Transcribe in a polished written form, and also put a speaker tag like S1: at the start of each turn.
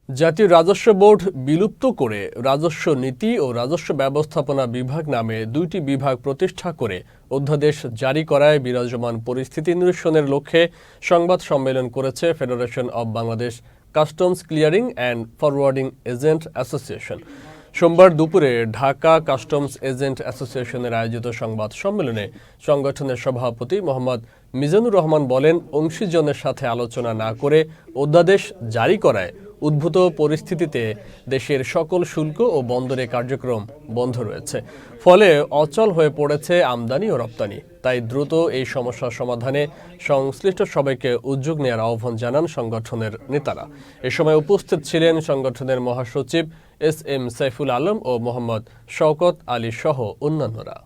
S1: জাতীয় রাজস্ব বোর্ড বিলুপ্ত করে রাজস্ব নীতি ও রাজস্ব ব্যবস্থাপনা বিভাগ নামে দুইটি বিভাগ প্রতিষ্ঠা করে অধ্যাদেশ জারি করায় বিরাজমান পরিস্থিতি নিরসনের লক্ষ্যে সংবাদ সম্মেলন করেছে federation of Bangladesh customs clearing and forwarding agent association. সোমবার দুপুরে ঢাকা কাস্টমস এজেন্ট অ্যাসোসিয়েশনের আয়োজিত সংবাদ সম্মেলনে সংগঠনের সভাপতি মোহাম্মদ মিজানুর রহমান বলেন, অংশীজনের সাথে আলোচনা না করে অধ্যাদেশ জারি করায় উদ্ভূত পরিস্থিতিতে দেশের সকল শুল্ক ও বন্দরে কার্যক্রম বন্ধ রয়েছে, ফলে অচল হয়ে পড়েছে আমদানি ও রপ্তানি। তাই দ্রুত এই সমস্যার সমাধানে সংশ্লিষ্ট সবাইকে উদ্যোগ নেওয়ার আহ্বান জানান সংগঠনের নেতারা। এ সময় উপস্থিত ছিলেন সংগঠনের মহাসচিব এস এম সাইফুল আলম ও মোহাম্মদ শওকত আলী সহ অন্যান্যরা।